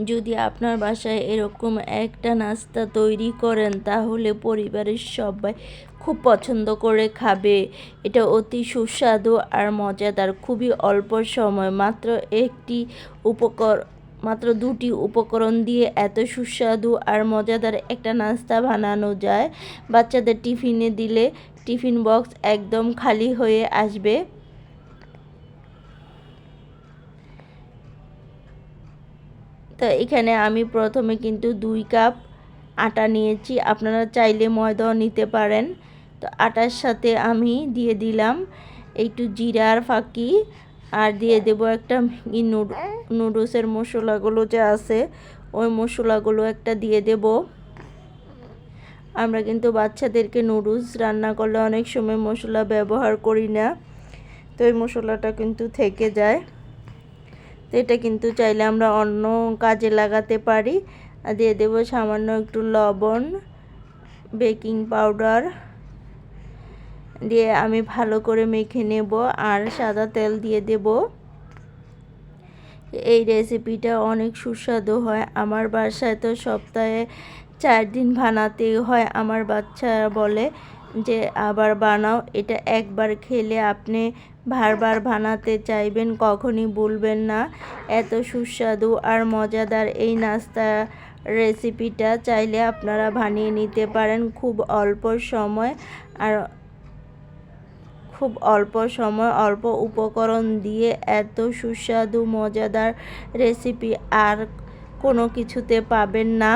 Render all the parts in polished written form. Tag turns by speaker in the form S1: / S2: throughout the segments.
S1: যদি আপনার বাসায় এরকম একটা নাস্তা তৈরি করেন তাহলে পরিবারের সবাই খুব পছন্দ করে খাবে। এটা অতি সুস্বাদু আর মজাদার, খুবই অল্প সময়, মাত্র দুটি উপকরণ দিয়ে এত সুস্বাদু আর মজাদার একটা নাস্তা বানানো যায়। বাচ্চাদের টিফিনে দিলে টিফিন বক্স একদম খালি হয়ে আসবে। তো এখানে আমি প্রথমে কিন্তু 2 কাপ আটা নিয়েছি, আপনারা চাইলে ময়দাও নিতে পারেন। তো আটার সাথে আমি দিয়ে দিলাম একটু জিরার ফাঁকি, আর দিয়ে দেব একটা নুডলসের মশলাগুলো যে আছে ওই মশলাগুলো একটা দিয়ে দেব। আমরা কিন্তু বাচ্চাদেরকে নুডলস রান্না করলে অনেক সময় মশলা ব্যবহার করি না, তো এই মশলাটা কিন্তু থেকে যায়। তো এটা কিন্তু চাইলে আমরা অন্য কাজে লাগাতে পারি। আর দিয়ে দেবো সামান্য একটু লবণ, বেকিং পাউডার দিয়ে আমি ভালো করে মেখে নেব, আর সাদা তেল দিয়ে দেব। এই রেসিপিটা অনেক সুস্বাদু হয়। আমার বাসায় তো সপ্তাহে 4 দিন বানাতে হয়। আমার বাচ্চারা বলে যে আবার বানাও। এটা একবার খেলে আপনি বারবার বানাতে চাইবেন, কখনই ভুলবেন না। এত সুস্বাদু আর মজাদার এই নাস্তা রেসিপিটা চাইলে আপনারা বানিয়ে নিতে পারেন খুব অল্প সময়, আর অল্প উপকরণ দিয়ে এত সুস্বাদু মজাদার রেসিপি আর কোনো কিছুতে পাবেন না।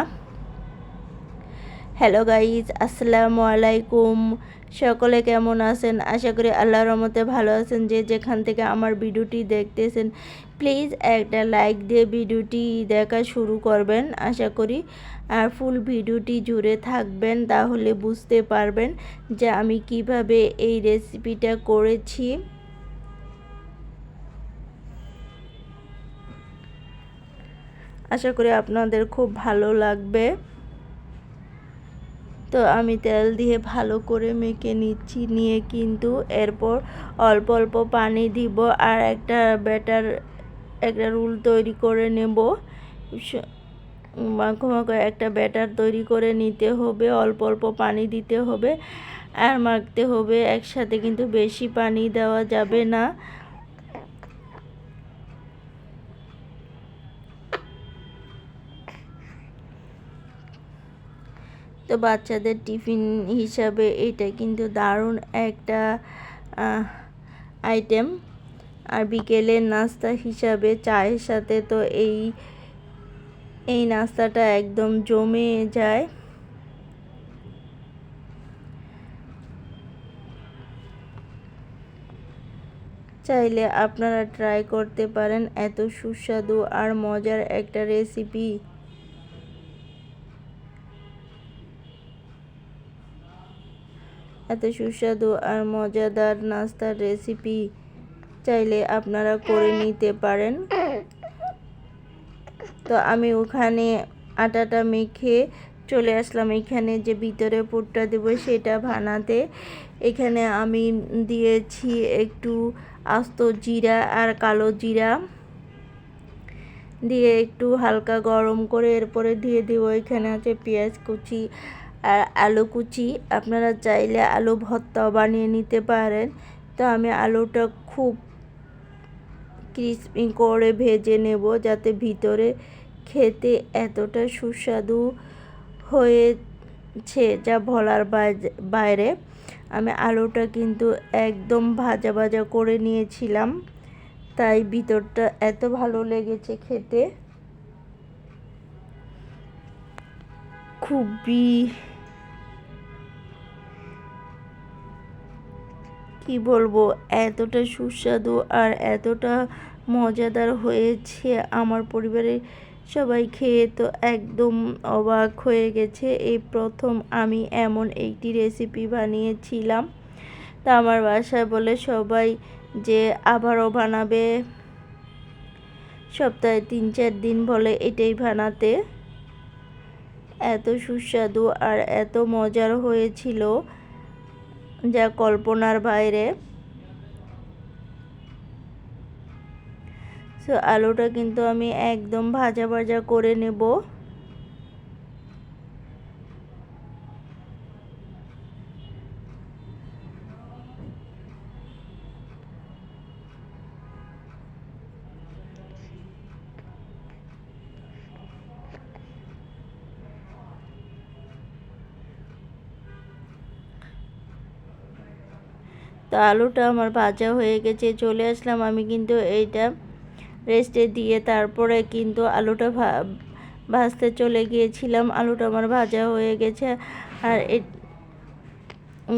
S1: হ্যালো গাইজ, আসসালামু আলাইকুম। সকলে কেমন আছেন? আশা করি আল্লাহর রহমতে ভালো আছেন। যে যেখান থেকে আমার ভিডিওটি দেখতেছেন প্লিজ একটা লাইক দিয়ে ভিডিওটি দেখা শুরু করবেন আশা করি, আর ফুল ভিডিওটি জুড়ে থাকবেন, তাহলে বুঝতে পারবেন যে আমি কিভাবে এই রেসিপিটা করেছি। আশা করি আপনাদের খুব ভালো লাগবে। তো আমি তেল দিয়ে ভালো করে মেখে নিচ্ছি, নিয়ে কিন্তু এরপর অল্প অল্প পানি দিব, আর একটা রুল তৈরি করে নেব। মাখো মাখো একটা ব্যাটার তৈরি করে নিতে হবে, অল্প অল্প পানি দিতে হবে আর মাখতে হবে একসাথে, কিন্তু বেশি পানি দেওয়া যাবে না। তো বাচ্চাদের টিফিন হিসাবে এটা কিন্তু দারুণ একটা আইটেম, আর বিকেলের নাস্তা হিসাবে চায়ের সাথে তো এই নাস্তাটা একদম জমে যায়। চাইলে আপনারা ট্রাই করতে পারেন এত সুস্বাদু আর মজার একটা রেসিপি। এত সুস্বাদু আর মজাদার নাস্তার রেসিপি চাইলে আপনারা করে নিতে পারেন। তো আমি ওখানে আটাটা মেখে চলে আসলাম এখানে যে ভিতরে পুরটা দেব সেটা বানাতে। এখানে আমি দিয়েছি একটু আস্ত জিরা আর কালো জিরা দিয়ে একটু হালকা গরম করে এরপরে দিয়ে দেবো এখানে আছে পেঁয়াজ কুচি আর আলু কুচি। আপনারা চাইলে আলু ভর্তাও বানিয়ে নিতে পারেন। তো আমি আলুটা খুব ক্রিস্পি করে ভেজে নেব, যাতে ভিতরে খেতে এতটা সুস্বাদু হয়েছে যা বলার বাইরে। আমি আলুটা কিন্তু একদম ভাজা ভাজা করে নিয়েছিলাম, তাই ভিতরটা এত ভালো লেগেছে খেতে। খুবই কি বলবো, এতটা সুস্বাদু আর এতটা মজাদার হয়েছে, আমার পরিবারের সবাই খেয়ে তো একদম অবাক হয়ে গেছে। এই প্রথম আমি এমন একটি রেসিপি বানিয়েছিলাম। তা আমার বাসায় বলে সবাই যে আবারও বানাবে, সপ্তাহে 3-4 দিন বলে এটাই বানাতে। এত সুস্বাদু আর এত মজার হয়েছিল যা কল্পনার বাইরে। তো আলুটা কিন্তু আমি একদম ভাজা ভাজা করে নেব। তো আলুটা আমার ভাজা হয়ে গেছে, চলে আসলাম আমি কিন্তু এইটা রেস্টে দিয়ে তারপরে কিন্তু আলুটা ভাজতে চলে গিয়েছিলাম। আলুটা আমার ভাজা হয়ে গেছে আর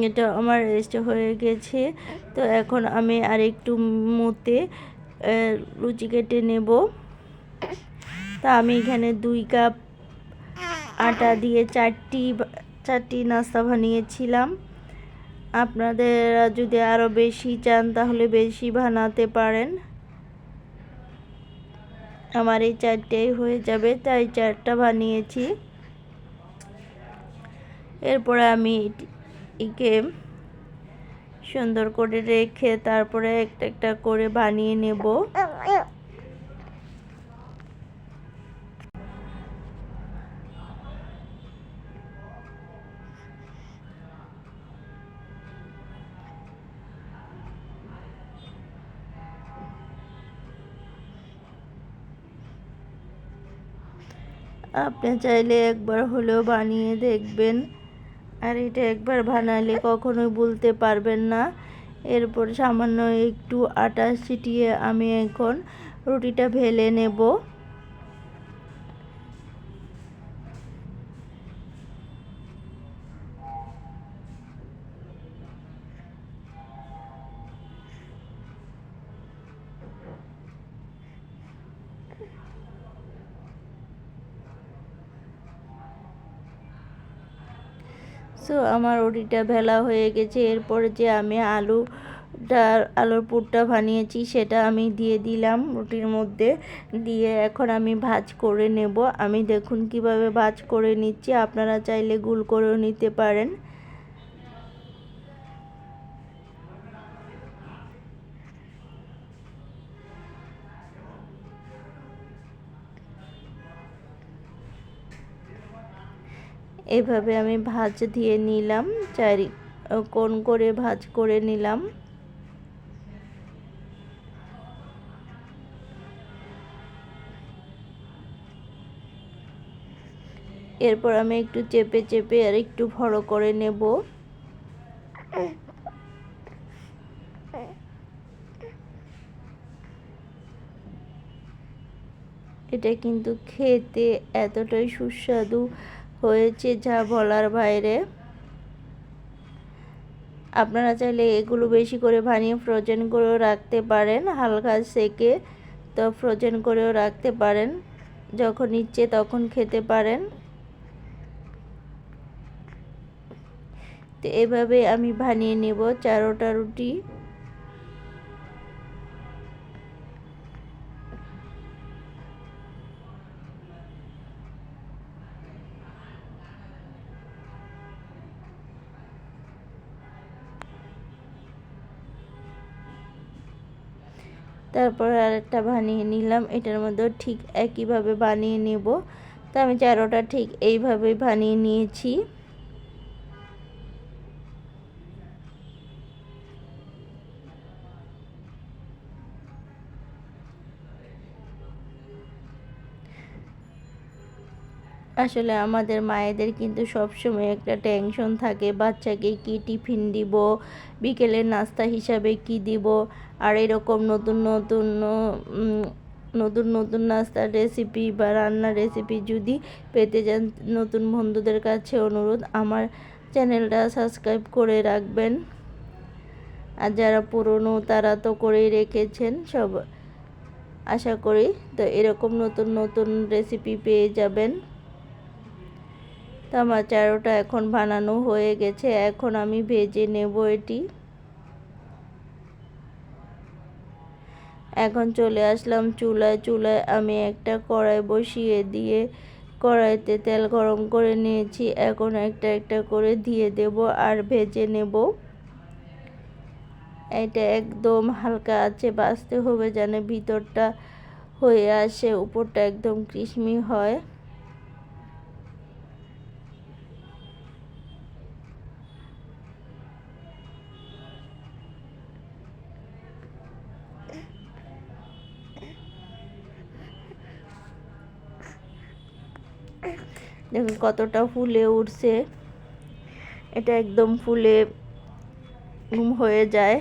S1: এটা আমার রেস্ট হয়ে গেছে। তো এখন আমি আর একটু মুতে লুচি কেটে নেব। তা আমি এখানে 2 কাপ আটা দিয়ে চারটি নাস্তা বানিয়েছিলাম। আপনাদের যদি আরও বেশি চান তাহলে বেশি বানাতে পারেন। আমার এই 4টাই হয়ে যাবে, তাই 4টা বানিয়েছি। এরপরে আমি একে সুন্দর করে রেখে তারপরে একটা একটা করে বানিয়ে নেব। আপনি চাইলে একবার হলেও বানিয়ে দেখবেন, আর এটা একবার বানালে কখনোই ভুলতে পারবেন না। এরপর সামান্য একটু আটা ছিটিয়ে আমি এখন রুটিটা ভেলে নেব। সো আমার রুটিটা ভেলা হয়ে গেছে। এরপর যে আমি আলুর পুরটা বানিয়েছি সেটা আমি দিয়ে দিলাম রুটির মধ্যে, দিয়ে এখন আমি ভাজ করে নেব। আমি দেখুন কিভাবে ভাজ করে নিচ্ছি, আপনারা চাইলে গোল করেও নিতে পারেন। এভাবে আমি ভাজ দিয়ে নিলাম, কোণ করে ভাজ করে নিলাম। এরপর আমি একটু চেপে চেপে আর একটু বড় করে নেব। এটা কিন্তু খেতে এতটাই সুস্বাদু হয়েছে যা বলার বাইরে। আপনারা চাইলে এগুলো বেশি করে বানিয়ে ফ্রোজেন করেও রাখতে পারেন, হালকা সেকে তো ফ্রোজেন করেও রাখতে পারেন, যখন ইচ্ছে তখন খেতে পারেন। তো এভাবে আমি বানিয়ে নেব 4টা রুটি। তারপর আরেকটা বানিয়ে নিলাম, এটার মধ্যেও ঠিক একইভাবে বানিয়ে নেব। তো আমি 4টা ঠিক এইভাবেই বানিয়ে নিয়েছি। আসলে আমাদের মায়েদের কিন্তু সবসময় একটা টেনশন থাকে, বাচ্চাকে কি টিফিন দিব, বিকেলের নাস্তা হিসাবে কি দিব। আর এরকম নতুন নতুন নাস্তার রেসিপি বা রান্নার রেসিপি যদি পেতে চান, নতুন বন্ধুদের কাছে অনুরোধ আমার চ্যানেলটা সাবস্ক্রাইব করে রাখবেন। আর যারা পুরনো তারা তো করেই রেখেছেন সব, আশা করি। তো এরকম নতুন নতুন রেসিপি পেয়ে যাবেন। তো আমার 4টা এখন বানানো হয়ে গেছে, এখন আমি ভেজে নেব এটি। এখন চলে আসলাম চুলায় আমি একটা কড়াই বসিয়ে দিয়ে কড়াইতে তেল গরম করে নিয়েছি। এখন একটা একটা করে দিয়ে দেব আর ভেজে নেব। এটা একদম হালকা আছে ভাজতে হবে, যেন ভিতরটা হয়ে আসে, উপরটা একদম ক্রিসমি হয়। দেখুন কতটা ফুলে উঠছে, এটা একদম ফুলে হয়ে যায়।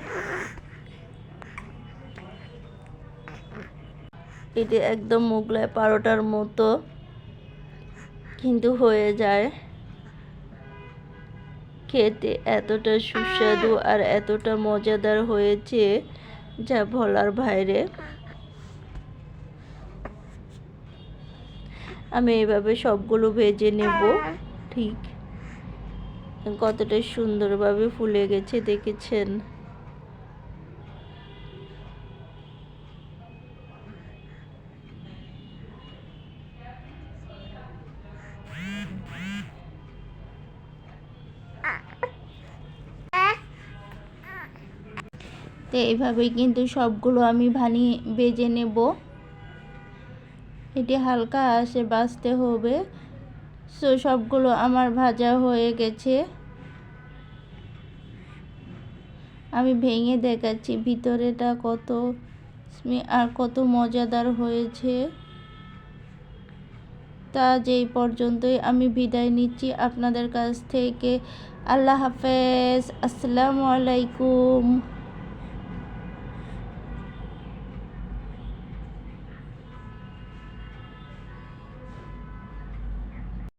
S1: এটা একদম মোগলাই পরোটার মতো কিন্তু হয়ে যায়। খেতে এতটা সুস্বাদু আর এতটা মজাদার হয়েছে যা বলার বাইরে। আমি এইভাবে সবগুলো ভেজে নেব। ঠিক কতটা সুন্দরভাবে ফুলে গেছে দেখেছেন। তো এইভাবেই কিন্তু সবগুলো আমি ভেজে নেব। এটি হালকা আঁচে ভাজতে হবে। সো সবগুলো আমার ভাজা হয়ে গেছে। আমি ভেঙে দেখাচ্ছি ভিতরেটা কত আর কত মজাদার হয়েছে। তা যেই পর্যন্তই আমি বিদায় নিচ্ছি আপনাদের কাছ থেকে। আল্লাহ হাফেজ, আসসালামু আলাইকুম।